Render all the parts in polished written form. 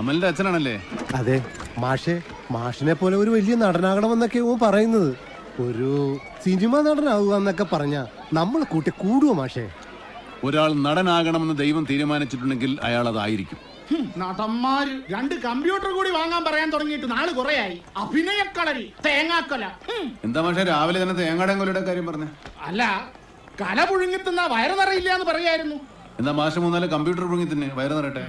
അമലിന്റെ അച്ഛനാണല്ലേ? അതെ മാഷെ, മാഷിനെ പോലെ ഒരു വലിയ നടനാകണമെന്നൊക്കെ പറയുന്നത്. ഒരു സിനിമ നടനാവുക എന്നൊക്കെ പറഞ്ഞ നമ്മൾ കൂട്ടി കൂടുവോ മാഷെ? ഒരാൾ നടനാകണമെന്ന് ദൈവം തീരുമാനിച്ചിട്ടുണ്ടെങ്കിൽ അയാൾ അതായിരിക്കും. നടന്മാര് 2 കമ്പ്യൂട്ടർ കൂടി വാങ്ങാൻ പറയാൻ തുടങ്ങിയിട്ട് നാള് കുറയായി. അഭിനയക്കളരി, തേങ്ങാക്കൊല. എന്താ മാഷെ രാവിലെ തന്നെ തേങ്ങാടൻ കൊലയുടെ കാര്യം പറഞ്ഞേ? അല്ല, കല പുഴുങ്ങിത്തുന്ന വയറ് നിറയില്ല എന്ന് പറയായിരുന്നു. എന്താ മാഷ് 3-4 കമ്പ്യൂട്ടർ പുഴുങ്ങി തന്നെ വയറ് നിറയട്ടെ?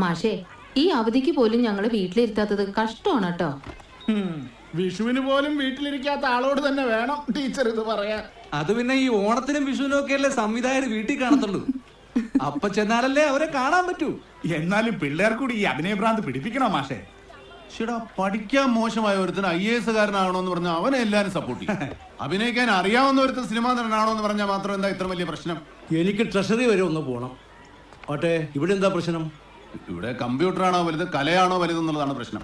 മാഷേ, ഈ അവധിക്ക് പോലും ഞങ്ങള് വീട്ടിലിരുത്താത്തത് കഷ്ടമാണ് കേട്ടോ. വിഷുവിന് പോലും വീട്ടിലിരിക്കാത്ത ആളോട് തന്നെ വേണം ടീച്ചർ ഇത് പറയാൻ. അത് പിന്നെ ഈ ഓണത്തിനും വിഷുവിനും ഒക്കെ അല്ലേ സംവിധായകർ വീട്ടിൽ കാണത്തുള്ളൂ. അപ്പൊ ചെന്നാലല്ലേ അവരെ കാണാൻ പറ്റൂ. എന്നാലും പിള്ളേർ കൂടി ഈ അഭിനയഭ്രാന്ത് പിടിപ്പിക്കണോ മാഷെ? ചേട്ടാ, പഠിക്കാൻ മോശമായ ഒരുത്തിന് IAS കാരനാകണമെന്ന് പറഞ്ഞാൽ അവനെ എല്ലാരും സപ്പോർട്ട് ചെയ്യും. അഭിനയിക്കാൻ അറിയാവുന്ന ഒരുത്തൻ സിനിമാ നടനാണോ എന്ന് പറഞ്ഞാൽ മാത്രം എന്താ ഇത്ര വലിയ പ്രശ്നം? എനിക്ക് ട്രഷറി വരെ ഒന്ന് പോകണം. ആട്ടെ, ഇവിടെ എന്താ പ്രശ്നം? ഇവിടെ കമ്പ്യൂട്ടറാണോ വലുത്, കലയാണോ വലുതെന്നുള്ളതാണ് പ്രശ്നം.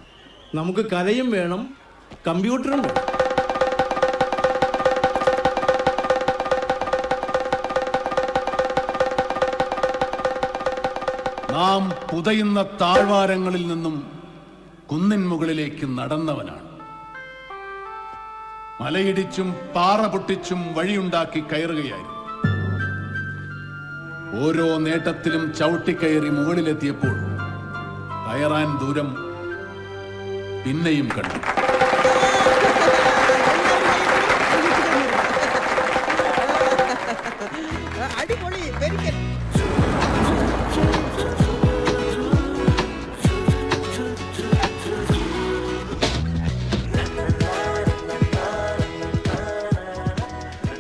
നമുക്ക് കലയും വേണം, കമ്പ്യൂട്ടറും വേണം. നാം പുതയുന്ന താഴ്വാരങ്ങളിൽ നിന്നും കുന്നിൻ മുകളിലേക്ക് നടന്നവനാണ്. മലയിടിച്ചും പാറ പൊട്ടിച്ചും വഴിയുണ്ടാക്കി കയറുകയായിരുന്നു. ഓരോ നേട്ടത്തിലും ചവിട്ടിക്കയറി മുകളിലെത്തിയപ്പോൾ കയറാൻ ദൂരം പിന്നെയും കണ്ടു.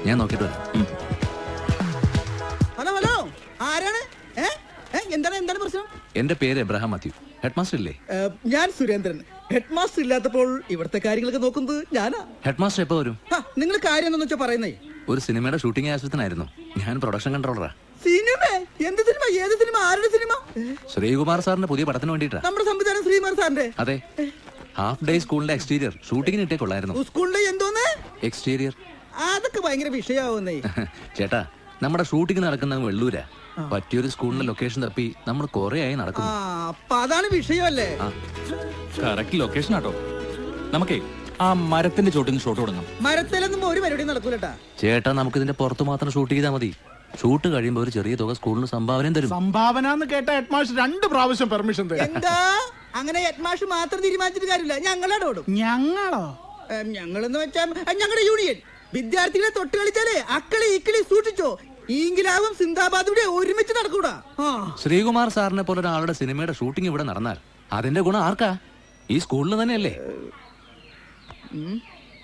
ഞാൻ നോക്കിട്ട് വരാം. ഹലോ ഹലോ, ആരാണ്? എന്താണ് പ്രശ്നം? എന്റെ പേര് എബ്രഹാം മാത്യു. ഹെഡ് മാസ്റ്റർ ഇല്ലേ? ഞാൻ സുരേന്ദ്രൻ. ഹെഡ് മാസ്റ്റർ ഇല്ലാത്തപ്പോൾ ഇവിടുത്തെ കാര്യങ്ങളൊക്കെ നോക്കുന്നത് ഞാനാ. ഹെഡ് മാസ്റ്റർ എപ്പോ വരും? നിങ്ങൾ കാര്യം എന്താണെന്ന് വെച്ചാ പറയുന്നേ? ഒരു സിനിമയുടെ ഷൂട്ടിംഗ് ആവശ്യത്തിനായിരുന്നു. ഞാൻ പ്രൊഡക്ഷൻ കൺട്രോളറാ. സിനിമ? എന്ത് സിനിമ? ഏത് സിനിമ? ആരുടെ സിനിമ? ശ്രീകുമാർ സാറിന്റെ പുതിയ പടത്തിന് വേണ്ടിട്ടാ. നമ്മുടെ സംവിധാനം ശ്രീകുമാർ സാറിന്റെ? അതെ. ഹാഫ് ഡേ സ്കൂളിന്റെ എക്സ്റ്റീരിയർ ഷൂട്ടിങ്ങിന് ഇട്ടേ കൊള്ളായിരുന്നു. സ്കൂളിന്റെ എന്തോന്ന് എക്സ്റ്റീരിയർ? അതൊക്കെ ഭയങ്കര വിഷയാവുന്നേ. ചേട്ടാ, നമ്മുടെ ഷൂട്ടിംഗ് നടക്കുന്നത് വെള്ളൂരാ. പറ്റിയൊരു സ്കൂളിന്റെ ലൊക്കേഷൻ തപ്പി നമ്മൾ കുറെ ആയി നടക്കുന്നു. അപ്പൊ അതാണ് വിഷയമല്ലേ? കറക്റ്റ് ലൊക്കേഷൻ ആട്ടോ. നമുക്കേ ആ മരത്തിന്റെ ചോട്ടിൽ ഷോട്ട് കൊടുക്കണം. മരത്തിലൊന്നും ഒരു പരിപാടി നടക്കൂലട്ടാ. ചേട്ടാ, നമുക്ക് ഇതിന്റെ പുറത്ത് മാത്രം ഷൂട്ട് ചെയ്താൽ മതി. ഷൂട്ട് കഴിയുമ്പോ ഒരു ചെറിയ തുക സ്കൂളിന് സംഭാവനയും തരും. സംഭാവന എന്ന് കേട്ട ഹെഡ് മാസ്റ്റർ 2 പ്രാവശ്യം പെർമിഷൻ തരും. എന്താ അങ്ങനെ ഹെഡ് മാസ്റ്റർ മാത്രം തീരുമാനിച്ചിട്ട് കാര്യമില്ല, ഞങ്ങളോട് ഓടും. ഞങ്ങളോ? ഞങ്ങളെന്ന് വെച്ചാൽ ഞങ്ങളുടെ യൂണിയൻ. വിദ്യാർത്ഥികളെ തൊട്ട് കളിച്ചാലേ അക്കളി ഇക്കളി സൂക്ഷിച്ചോ. ഈങ്കിലാവും സിന്ദാബാദുടെ ഒരുമിച്ച് നടക്കൂടാ. ശ്രീകുമാർ സാറിനെ പോലെ ഒരാളുടെ സിനിമയുടെ ഷൂട്ടിംഗ് ഇവിടെ നടന്നാൽ അതിന്റെ ഗുണം ആർക്കാ? ഈ സ്കൂളിന് തന്നെയല്ലേ?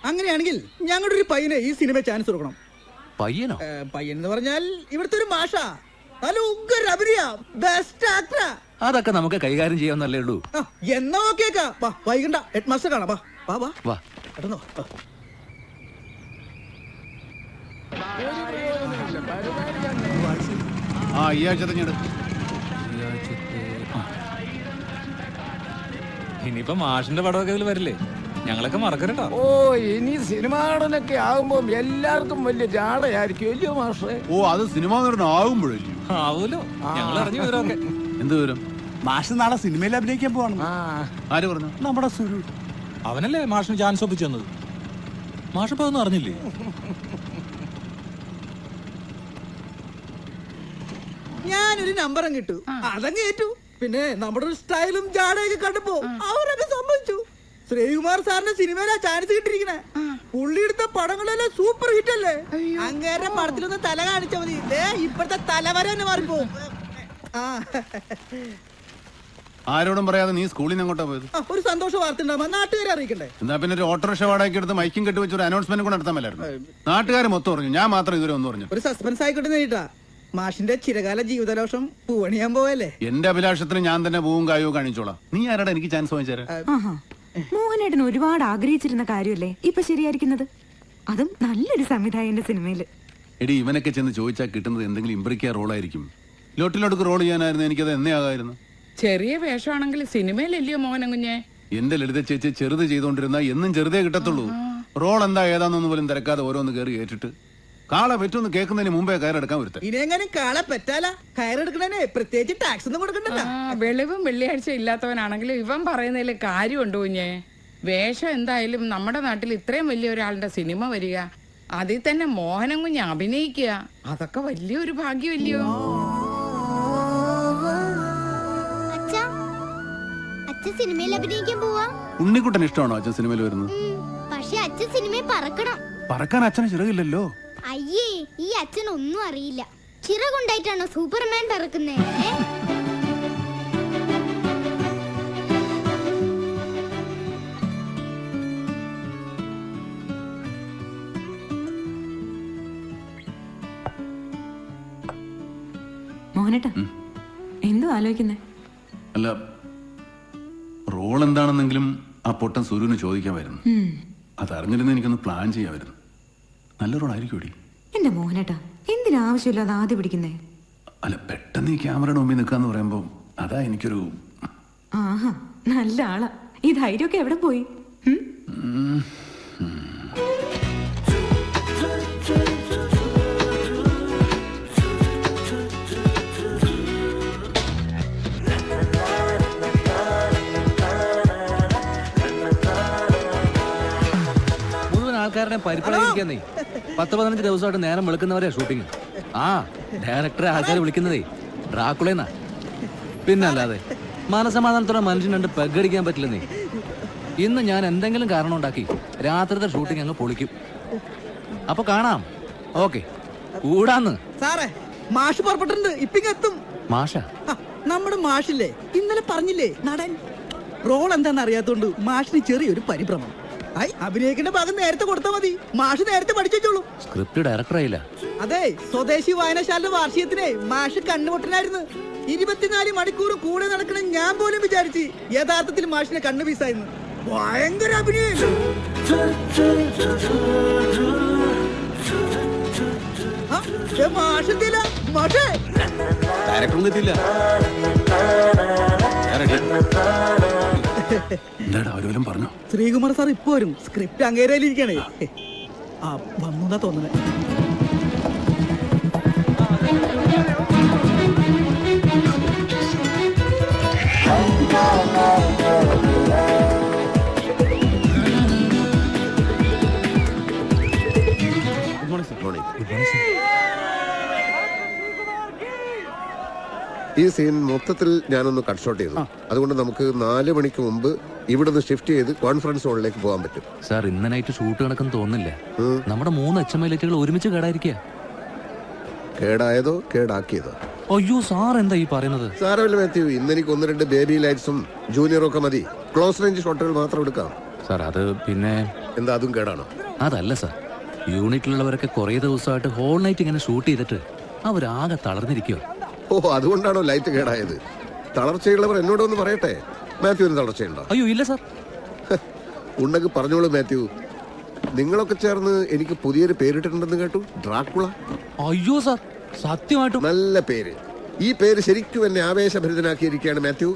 അങ്ങനെയാണെങ്കിൽ ഞങ്ങളുടെ ഒരു പയ്യനെ ഈ സിനിമ ചാൻസ് കൊടുക്കണം. പയ്യനോ? പയ്യൻ എന്ന് പറഞ്ഞാൽ ഇവിടുത്തെ ഒരു മാഷ. നല്ല ഉഗ്ര അഭിനയ, ബെസ്റ്റ് ആക്ടർ. അതൊക്കെ നമുക്ക് കൈകാര്യം ചെയ്യാവുന്നല്ലേ ഉള്ളൂ. എന്നാ ഓക്കേക്കാ. വൈകണ്ട, ഹെഡ് മാസ്റ്റർ കാണാം. വാ വാ വാ, കിടന്നോ. ഈ ആഴ്ചത്തെ ഇനിയിപ്പോ മാഷിന്റെ പടമൊക്കെ ഇതിൽ വരില്ലേ? ഞങ്ങളൊക്കെ മറക്കരട്ടോ. ഓ, ഇനി സിനിമാ നടനൊക്കെ ആകുമ്പോ എല്ലാവർക്കും വലിയ ജാടയായിരിക്കും അല്ലയോ മാഷേ? അത് സിനിമാ നടനാകുമ്പോഴല്ലേ? ആവൂലോ, ഞങ്ങൾ അറിഞ്ഞു വിവരമൊക്കെ. എന്ത് വിവരം? മാഷ് നാളെ സിനിമയിൽ അഭിനയിക്കാൻ പോവാണ്. ആര് പറഞ്ഞു? നമ്മുടെ സുരു. അവനല്ലേ മാഷിന് ചാൻസ് ഒപ്പിച്ചു തന്നത്. മാഷിപ്പോ ഒന്നും അറിഞ്ഞില്ലേ? ഞാനൊരു നമ്പറും കിട്ടു, അതങ്ങ് ഏറ്റു. പിന്നെ നമ്മുടെ ഒരു സ്റ്റൈലും ജാടയൊക്കെ കണ്ടപ്പോ അവരൊക്കെ സമ്മതിച്ചു. ശ്രീകുമാർ സാറിന്റെ സിനിമയിലാ ചാൻസ് കിട്ടിയിരിക്കണേ. പുള്ളി എടുത്ത പടങ്ങളെല്ലാം സൂപ്പർ ഹിറ്റ് അല്ലേ? അങ്ങേരുടെ പടത്തിലൊന്ന് തല കാണിച്ചാ മതി, ഇപ്പോഴത്തെ തലവര തന്നെ മാറിപ്പോവും. ആരോടും പറയാതെ നീ സ്കൂളിൽ നിന്ന് അങ്ങോട്ടാ പോയത്? ഒരു സന്തോഷ വാർത്ത ഉണ്ടാവുമ്പോ നാട്ടുകാരെ അറിയിക്കണ്ടേ? എന്നാ പിന്നെ ഒരു ഓട്ടോറിക്ഷ വാടകയ്ക്ക് എടുത്ത് മൈക്കും കെട്ടി വെച്ചൊരു അനൗൺസ്മെന്റ് കൂടെ നടത്താൻ മേലായിരുന്നു. നാട്ടുകാർ മൊത്തം പറഞ്ഞു, ഞാൻ മാത്രം ഇതുവരെ ഒന്നും പറഞ്ഞു. ഒരു സസ്പെൻസ് ആയിക്കോട്ടെ നേരിട്ടാ. മാഷിന്റെ ചിരകാല ജീവിതദോഷം പൂവണിയാൻ പോവല്ലേ? എന്റെ അഭിലാഷത്തിന് ഞാൻ തന്നെ പൂവും കായോ കാണിച്ചോളാം. നീ ആരാടാ എനിക്ക് ചാൻസ് വാങ്ങിച്ചേരാ? മോഹനേട്ടൻ ഒരുപാട് ആഗ്രഹിച്ചിരുന്ന കാര്യമല്ലേ ഇപ്പൊ ശരിയായിരിക്കുന്നത്? അതും നല്ലൊരു സംവിധായകന്റെ സിനിമയില്. എടി, ഇവനൊക്കെ ചെന്ന് ചോദിച്ചാൽ കിട്ടുന്നത് എന്തെങ്കിലും ഇമ്പ്രിക്ക റോളായിരിക്കും. ലോട്ടിലോട്ട് റോൾ ചെയ്യാനായിരുന്നു എനിക്കത് എന്നേ ആകായിരുന്നു. ചെറിയ വേഷമാണെങ്കിൽ സിനിമയിലല്ലയോ മോഹനൻ കുഞ്ഞെ? എന്റെ ലളിത ചേച്ചി ചെറുത് ചെയ്തോണ്ടിരുന്ന എന്നും ചെറുതേ കിട്ടത്തുള്ളൂ. റോൾ എന്താ ഏതാന്നൊന്നും പോലും തിരക്കാതെ ഓരോന്ന് കയറി ഏറ്റിട്ട് കാള പറ്റുമെന്ന് കേൾക്കുന്നതിന് മുമ്പേ കയറെടുക്കാൻ ഒരുത്തൻ. ഇനി എങ്ങനെ കാളെ പറ്റാല കയറെടുക്കണേ പ്രത്യേകിച്ച് ടാക്സ് ഒന്നും കൊടുക്കണ്ടല്ലോ. വെളിവും വെള്ളിയാഴ്ച ഇല്ലാത്തവനാണെങ്കിലും ഇവൻ പറയുന്നതിൽ കാര്യമുണ്ട് കുഞ്ഞെ. വേഷം എന്തായാലും നമ്മുടെ നാട്ടിൽ ഇത്രയും വലിയ ഒരാളുടെ സിനിമ വരിക, അതിൽ തന്നെ മോഹനം കുഞ്ഞ് അഭിനയിക്കുക, അതൊക്കെ വലിയൊരു ഭാഗ്യമല്ലയോ? സിനിമയിൽ അഭിനയിക്കാൻ പോവാ. ഉണ്ണിക്കുട്ടൻ ഇഷ്ടമാണോ അച്ഛൻ സിനിമയിൽ വരുന്നത്? പക്ഷെ അച്ഛൻ സിനിമയിൽ പറക്കണം. പറക്കാൻ അച്ഛന് ചിറകില്ലല്ലോ. അയ്യേ, ഈ അച്ഛൻ ഒന്നും അറിയില്ല. ചിറകുണ്ടായിട്ടാണോ സൂപ്പർമാൻ പറക്കുന്നേ? മോഹനേട്ടാ എന്തോ ആലോചിക്കുന്നേ? അല്ല, റോൾ എന്താണെന്നെങ്കിലും ആ പൊട്ടൻ സുരുവിന് ചോദിക്കാമായിരുന്നു. അതറിഞ്ഞിരുന്ന എനിക്കൊന്ന് പ്ലാൻ ചെയ്യാമായിരുന്നു. നല്ല റോളായിരിക്കും. എന്റെ മോഹനേട്ടാ എന്തിനാവശ്യമില്ലാതെ ആദ്യം പിടിക്കുന്നേ? അല്ല, പെട്ടെന്ന് ഈ ക്യാമറയുടെ മുമ്പിൽ നിൽക്കാന്ന് പറയുമ്പോ അതാ എനിക്കൊരു... ആഹാ, നല്ല ആളാ. ഈ ധൈര്യമൊക്കെ എവിടെ പോയി? ആൾക്കാരുടെ പരിപാടിയിരിക്കുന്നേ 10-15 ദിവസമായിട്ട് നേരം വിളിക്കുന്നവരെയാ ഷൂട്ടിങ്. ആ ഡയറക്ടറെ ആൾക്കാർ വിളിക്കുന്നതേ ഡ്രാക്കുളേന്നാ. പിന്നല്ലാതെ മനസമാധാനത്തോടെ മനുഷ്യൻ രണ്ട് പെഗടിക്കാൻ പറ്റില്ലെന്നേ. ഇന്ന് ഞാൻ എന്തെങ്കിലും കാരണം ഉണ്ടാക്കി രാത്രിത്തെ ഷൂട്ടിങ് അങ്ങ് പൊളിക്കും. അപ്പൊ കാണാം. ഓക്കെ, കൂടാന്ന്. സാറേ, മാഷ് പുറപ്പെട്ടിട്ടുണ്ട്. ഇപ്പിങ്ങെത്തും. മാഷ? നമ്മുടെ മാഷില്ലേ, ഇന്നലെ പറഞ്ഞില്ലേ നടൻ. റോൾ എന്താണെന്ന് അറിയാത്തോണ്ട് മാഷിന് ചെറിയൊരു പരിഭ്രമം. അഭിനയിക്കേണ്ട ഭാഗം നേരത്തെ കൊടുത്താൽ മതി. മാഷ് നേരത്തെ പഠിച്ചോളൂ. സ്ക്രിപ്റ്റ് ഡയറക്ടർ ആയില്ല. അതെ, സ്വദേശി വായനശാല വാർഷികത്തിനെ മാഷ് കണ്ണുപൊട്ടനായിരുന്നു. 24 മണിക്കൂർ കൂടെ നടക്കണം ഞാൻ പോലും വിചാരിച്ച്. യഥാർത്ഥത്തിൽ മാഷിനെ കണ്ണു പീസായിരുന്നു. ഭയങ്കര അഭിനയം. മാഷെത്തില്ല. മാഷേ ഡയറക്ടറൊന്നും എത്തിയില്ല. പറഞ്ഞു. ശ്രീകുമാർ സാർ ഇപ്പൊ വരും. സ്ക്രിപ്റ്റ് അങ്ങേരയിലിരിക്കണേ. ആ വന്നുന്നാ തോന്നുന്നത്. ഈ സീൻ മൊത്തത്തിൽ ഞാനൊന്ന് കട്ട് ഷോട്ട് ചെയ്തു. അതുകൊണ്ട് നമുക്ക് 4 മണിക്ക് മുമ്പ് ഇവിടുന്ന് ഷിഫ്റ്റ് ചെയ്ത് കോൺഫറൻസ് ഹോളിലേക്ക് പോകാൻ പറ്റും. സാർ, ഇന്ന് നൈറ്റ് ഷൂട്ട് കണക്കെന്ന് തോന്നുന്നില്ല. നമ്മുടെ 3 HMI ലൈറ്റുകൾ ഒരുമിച്ച് കേടായിരിക്കുക. കേടായതോ കേടാക്കിയതോ? അയ്യോ സാർ, എന്താ ഈ പറയുന്നത്? സാരമില്ല മാത്യു, ഇന്ന് എനിക്ക് 1-2 ബേബി ലൈറ്റ്സും ജൂനിയറും ഒക്കെ മതി. ക്ലോസ് റേഞ്ച് ഷോട്ടുകൾ മാത്രം എടുക്കാം. സാർ, അത് പിന്നെ എന്താ അതും കേടാണോ? അതല്ല സാർ, യൂണിറ്റിലുള്ളവരൊക്കെ കുറെ ദിവസമായിട്ട് ഹോൾ നൈറ്റ് ഇങ്ങനെ ഷൂട്ട് ചെയ്തിട്ട് അവരാകെ തളർന്നിരിക്കുക. ഓ, അതുകൊണ്ടാണോ ലൈറ്റ് കേടായത്? തളർച്ചയുള്ളവർ എന്നോടൊന്ന് പറയട്ടെ. മാത്യുവിന് തളർച്ചയുണ്ടോ? അയ്യോ ഇല്ല സാർ. ഉണ്ടെങ്കിൽ പറഞ്ഞോളൂ മാത്യു. നിങ്ങളൊക്കെ ചേർന്ന് എനിക്ക് പുതിയൊരു പേരിട്ടിട്ടുണ്ടെന്ന് കേട്ടു, ഡ്രാക്കുള. അയ്യോ സാർ, സത്യമായിട്ടും നല്ല പേര്. ഈ പേര് ശരിക്കും എന്നെ ആവേശഭരിതനാക്കിയിരിക്കുകയാണ് മാത്യു.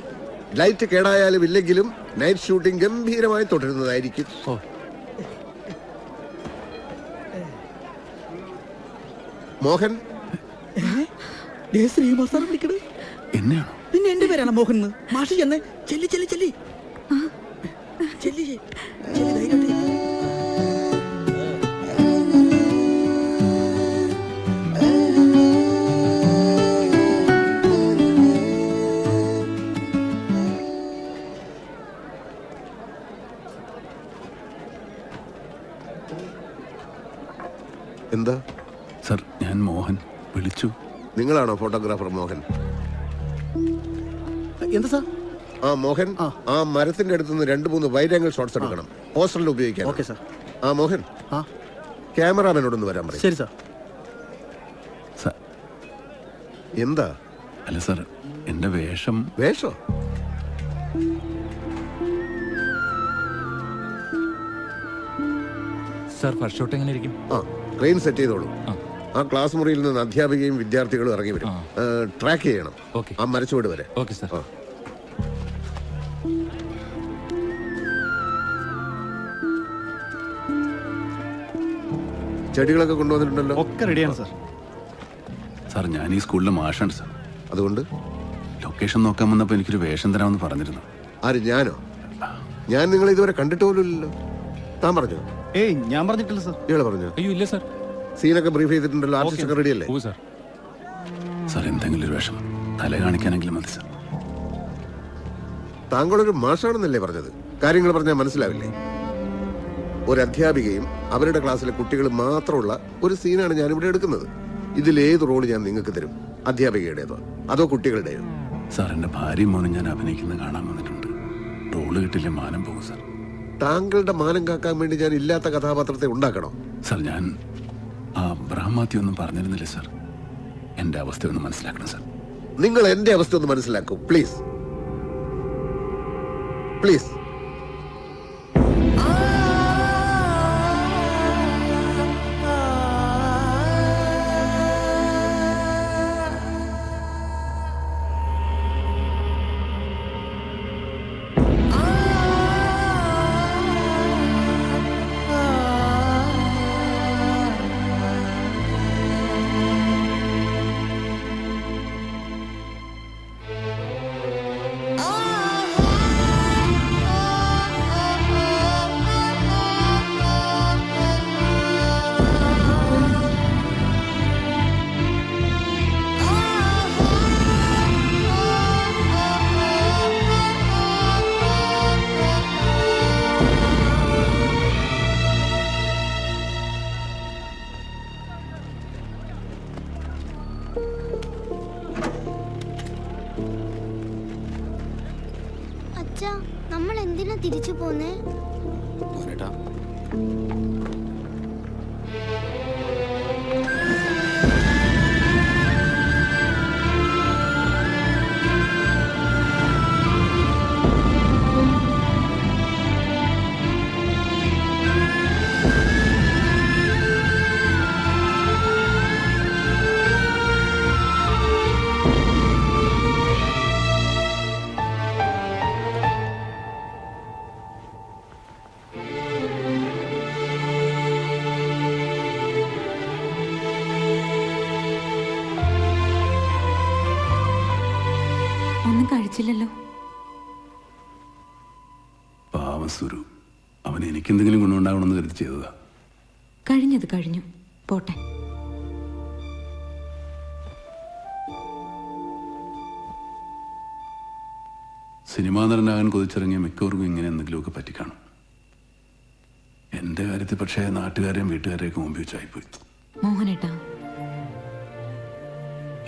ലൈറ്റ് കേടായാലും ഇല്ലെങ്കിലും നൈറ്റ് ഷൂട്ടിംഗ് ഗംഭീരമായി തുടരുന്നതായിരിക്കും. മോഹൻ, ശ്രീകുമാർ സാർ വിളിക്കണത് എന്നെയാണോ? പിന്നെ എന്റെ പേരാണ് മോഹൻ. മാഷി ചെന്നേ. ചെല്ലി ചെല്ലി ചെല്ലി ചെല്ലി ചെല്ലി ധൈര്യം. എന്താ സർ? ഞാൻ മോഹൻ. വിളിച്ചു. നിങ്ങളാണോ ഫോട്ടോഗ്രാഫർ മോഹൻ? എന്താ സാർ? ആ മോഹൻ, ആ മരത്തിന്റെ അടുത്തുനിന്ന് 2-3 വൈഡ് ആംഗിൾ ഷോട്ട്സ് എടുക്കണം. പോസ്റ്ററിൽ ഉപയോഗിക്കാം. Okay sir. ആ മോഹൻ, ക്യാമറാമാനോടൊന്ന് വരാൻ പറയും. ശരി സാർ. എന്താ? അല്ല സാർ, എന്റെ വേഷം... വേഷോ? സാർ, ഫസ്റ്റ് ഷോട്ട് എങ്ങനെ ഇരിക്കും? ആ, ട്രെയിൻ സെറ്റ് ചെയ്തോളൂ. ആ ക്ലാസ് മുറിയിൽ നിന്ന് അധ്യാപികയും വിദ്യാർത്ഥികളും ഇറങ്ങി വരും. ട്രാക്ക് ചെയ്യണം ആ മരച്ചുവട് വരെ. Okay sir. ചെടികളൊക്കെ കൊണ്ടുവന്നിട്ടുണ്ടല്ലോ. ഒക്കെ റെഡിയാണ് സാർ. സാർ ഞാൻ ഈ സ്കൂളിലെ മാഷാണ് സാർ. അതുകൊണ്ട് ലൊക്കേഷൻ നോക്കാൻ വന്നപ്പോൾ എനിക്കൊരു വേഷം തരാമെന്ന് പറഞ്ഞിരുന്നു. ആര്? ഞാനോ? ഞാൻ നിങ്ങളെ ഇതുവരെ കണ്ടിട്ട് പോലുമില്ലല്ലോ. താൻ പറഞ്ഞോ? ഏയ് ഞാൻ പറഞ്ഞിട്ടില്ല സാർ. ഇയാളെ പറഞ്ഞോ? അയ്യോ ഇല്ല സാർ. സീനൊക്കെ ബ്രീഫ് ചെയ്തിട്ടുണ്ടല്ലോ. ആർട്ടിസ്റ്റ് ഒക്കെ റെഡിയല്ലേ? സാർ എന്തെങ്കിലും ഒരു വേഷം തല കാണിക്കാനെങ്കിലും മതി സാർ. താങ്കളൊരു മാഷാണെന്നല്ലേ പറഞ്ഞത്? കാര്യങ്ങൾ പറഞ്ഞാൽ മനസ്സിലാവില്ലേ? ഒരു അധ്യാപികയും അവരുടെ ക്ലാസ്സിലെ കുട്ടികൾ മാത്രമുള്ള ഒരു സീനാണ് ഞാനിവിടെ എടുക്കുന്നത്. ഇതിലേത് റോള് ഞാൻ നിങ്ങൾക്ക് തരും? അധ്യാപികയുടേതോ അതോ കുട്ടികളുടെയോ? സാർ എന്റെ ഭാര്യയും മോനും ഞാൻ അഭിനയിക്കുന്നത് കാണാൻ വന്നിട്ടുണ്ട്. റോള് കിട്ടില്ല മാനം പോകും സാർ. താങ്കളുടെ മാനം കാക്കാൻ വേണ്ടി ഞാൻ ഇല്ലാത്ത കഥാപാത്രത്തെ ഉണ്ടാക്കണോ? സാർ ഞാൻ ആ ബ്രഹ്മാത്തി ഒന്നും പറഞ്ഞിരുന്നില്ല സാർ. എന്റെ അവസ്ഥ ഒന്ന് മനസ്സിലാക്കണം സാർ. നിങ്ങൾ എന്റെ അവസ്ഥ ഒന്ന് മനസ്സിലാക്കൂ പ്ലീസ്. പ്ലീസ്. അച്ഛാ, നമ്മൾ എന്തിനാ തിരിച്ചു പോന്നേ? ഒന്നും കഴിച്ചില്ലല്ലോ. പാവം സുരു. അവൻ എനിക്കെന്തെങ്കിലും ഗുണമുണ്ടാവണമെന്ന് കരുതി ചെയ്തതാ. കഴിഞ്ഞത് കഴിഞ്ഞു, പോട്ടെ. സിനിമാ നടനാകാൻ കൊതിച്ചിറങ്ങിയ മിക്കവർക്കും ഇങ്ങനെ എന്തെങ്കിലുമൊക്കെ പറ്റിക്കാണും. എന്റെ കാര്യത്തിൽ പക്ഷേ നാട്ടുകാരെയും വീട്ടുകാരെയൊക്കെ മുമ്പ് വെച്ചായിപ്പോയി. മോഹനേട്ടാ,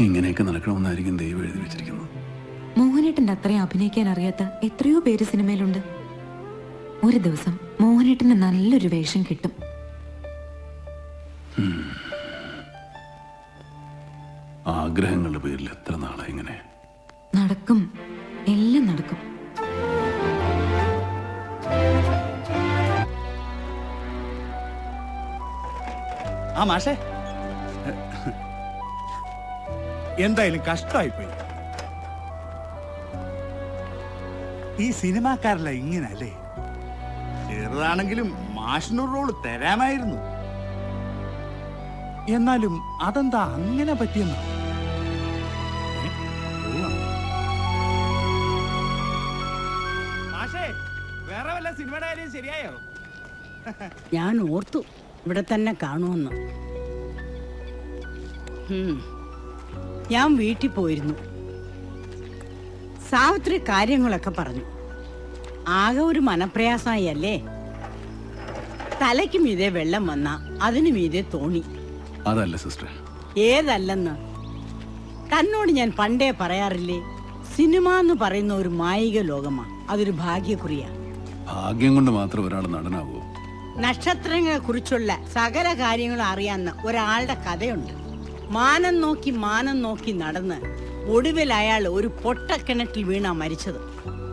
ഇങ്ങനെയൊക്കെ നടക്കണമെന്നായിരിക്കും ദൈവം എഴുതി വെച്ചിരിക്കുന്നത്. മോഹനേട്ടന്റെ അത്രയും അഭിനയിക്കാൻ അറിയാത്ത എത്രയോ പേര് സിനിമയിലുണ്ട്. ഒരു ദിവസം മോഹനേട്ടന് നല്ലൊരു വേഷം കിട്ടും. ആഗ്രഹങ്ങളുടെ പേരിൽ എത്ര നാളെ ഇങ്ങനെ നടക്കും, എല്ലാം നടക്കും. ആ മാഷേ, എന്തായാലും കഷ്ടമായിപ്പോയി. ഈ സിനിമാക്കാരല്ല ഇങ്ങനല്ലേ? ചെറുതാണെങ്കിലും മാഷിനൊരു റോള് തരാമായിരുന്നു. എന്നാലും അതെന്താ അങ്ങനെ പറ്റിയെന്നാ? മാഷേ, വേറെ വല്ല സിനിമയുടെ കാര്യം ശരിയായോ? ഞാൻ ഓർത്തു ഇവിടെ തന്നെ കാണുമെന്ന്. ഞാൻ വീട്ടിൽ പോയിരുന്നു. സാവിത്രി കാര്യങ്ങളൊക്കെ പറഞ്ഞു. ആകെ ഒരു മനപ്രയാസമായി അല്ലേ? തലയ്ക്ക് മീതെ വെള്ളം വന്ന അതിനു മീതെ തോണി. അതല്ല സിസ്റ്റർ. ഏതല്ലെന്ന് തന്നോട് ഞാൻ പണ്ടേ പറയാറില്ലേ? സിനിമ എന്ന് പറയുന്ന ഒരു മായിക ലോകമാ. അതൊരു ഭാഗ്യക്കുറിയാ. ഭാഗ്യം കൊണ്ട് മാത്രം ഒരാൾ നടനാവോ? നക്ഷത്രങ്ങളെ കുറിച്ചുള്ള സകല കാര്യങ്ങളും അറിയാവുന്ന ഒരാളുടെ കഥയുണ്ട്. മാനം നോക്കി നടന്ന് ഒടുവിൽ അയാൾ ഒരു പൊട്ടക്കിണറ്റിൽ വീണാ മരിച്ചത്.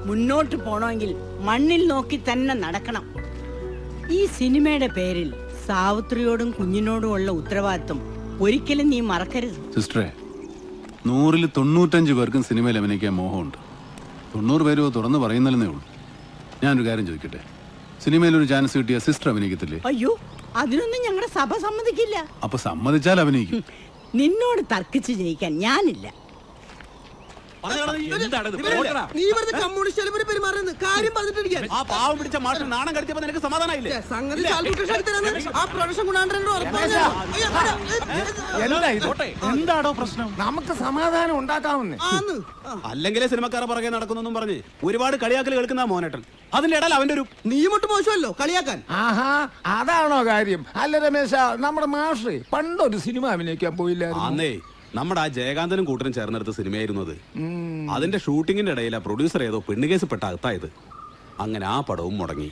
മുന്നോട്ട് പോണമെങ്കിൽ മണ്ണിൽ നോക്കി തന്നെ നടക്കണം. ഈ സിനിമയുടെ പേരിൽ സാവിത്രിയോടും കുഞ്ഞിനോടും ഉള്ള ഉത്തരവാദിത്വം ഒരിക്കലും നീ മറക്കരുത്. സിസ്റ്ററെ, 100-ൽ 95 പേർക്കും സിനിമയിൽ അഭിനയിക്കാൻ മോഹമുണ്ട്. 90 പേരോ തുറന്നു പറയുന്നല്ലേ ഉള്ളൂ. ഞാനൊരു കാര്യം ചോദിക്കട്ടെ, സിനിമയിൽ ഒരു ചാൻസ് കിട്ടിയ സിസ്റ്റർ അഭിനയിക്കത്തില്ലേ? അയ്യോ, അതിനൊന്നും ഞങ്ങളുടെ സഭ സമ്മതിക്കില്ല. അപ്പൊ സമ്മതിച്ചാൽ അഭിനയിക്കും. നിന്നോട് തർക്കിച്ച് ജയിക്കാൻ ഞാനില്ല. നീ വെറുതെ കമ്മ്യൂണിസ്റ്റ് പെരുമാറുന്നത് കാര്യം പറഞ്ഞിട്ടിരിക്കാൻ. ആ പാവം പിടിച്ച മാഷിന് നാണം കടിച്ചപ്പോ നിനക്ക് സമാധാനമായില്ലേ? സംഗതി ആ പ്രൊഡക്ഷൻ എന്താടോ പ്രശ്നം? നമുക്ക് സമാധാനം ഉണ്ടാക്കാവുന്നേ. അല്ലെങ്കിലേ സിനിമക്കാരെ പുറകെ നടക്കുന്നെന്നും പറഞ്ഞ് ഒരുപാട് കളിയാക്കൽ കേൾക്കുന്ന മോനേട്ടൻ. അതിന്റെ ഇടയിൽ അവന്റെ ഒരു നീമൊട്ട് മോശമല്ലോ കളിയാക്കാൻ. ആഹാ, അതാണോ കാര്യം? അല്ല രമേശ, നമ്മുടെ മാഷ് പണ്ടൊരു സിനിമ അഭിനയിക്കാൻ പോയില്ലായിരുന്നു. അന്നേ നമ്മുടെ ആ ജയകാന്തനും കൂട്ടനും ചേർന്നെടുത്ത സിനിമയായിരുന്നു അത്. അതിന്റെ ഷൂട്ടിങ്ങിന്റെ ഇടയിൽ ആ പ്രൊഡ്യൂസർ ഏതോ പെണ്ണുകേസ് പെട്ട അകത്തായത്. അങ്ങനെ ആ പടവും മുടങ്ങി.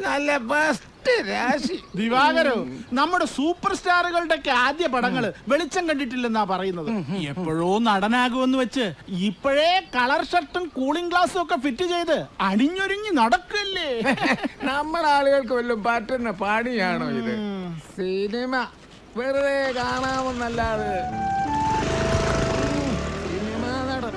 നല്ല ബെസ്റ്റ് രാശി. ദിവാകരോ, നമ്മുടെ സൂപ്പർ സ്റ്റാറുകളുടെ ഒക്കെ ആദ്യ പടങ്ങള് വെളിച്ചം കണ്ടിട്ടില്ലെന്നാ പറയുന്നത്. എപ്പോഴോ നടനാകുമെന്ന് വെച്ച് ഇപ്പോഴേ കളർ ഷർട്ടും കൂളിംഗ് ഗ്ലാസും ഒക്കെ ഫിറ്റ് ചെയ്ത് അണിഞ്ഞൊരുങ്ങി നടക്കല്ലേ. നമ്മുടെ ആളുകൾക്ക് വല്ലതും പറ്റുന്ന പണിയാണോ ഇത്? സിനിമ വെറുതെ കാണാമെന്നല്ലാതെ. സിനിമ നടൻ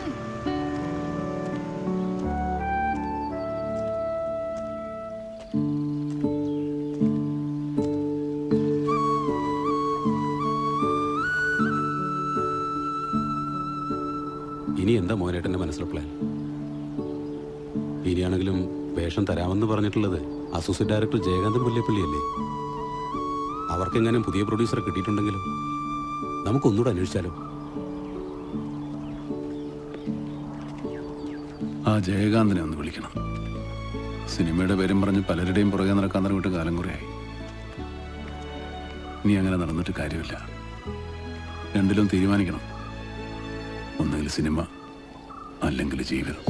ഇനി എന്താ മോനേട്ടന്റെ മനസ്സിലെ പ്ലാൻ? ഇനിയാണെങ്കിലും വേഷം തരാമെന്ന് പറഞ്ഞിട്ടുള്ളത് അസോസിയേറ്റ് ഡയറക്ടർ ജയകാന്തൻ മുല്ലപ്പള്ളിയല്ലേ? അവർക്കെങ്ങനെ പുതിയ പ്രൊഡ്യൂസറെ കിട്ടിയിട്ടുണ്ടെങ്കിലും നമുക്കൊന്നുകൂടെ അന്വേഷിച്ചാലോ? ആ ജയകാന്തനെ ഒന്ന് വിളിക്കണം. സിനിമയുടെ പേരും പറഞ്ഞ് പലരുടെയും പുറകെ നടക്കാൻ തുടങ്ങിയിട്ട് കാലം കുറയായി. ഇനി അങ്ങനെ നടന്നിട്ട് കാര്യമില്ല. രണ്ടിലും തീരുമാനിക്കണം. ഒന്നുകിൽ സിനിമ, അല്ലെങ്കിൽ ജീവിതം.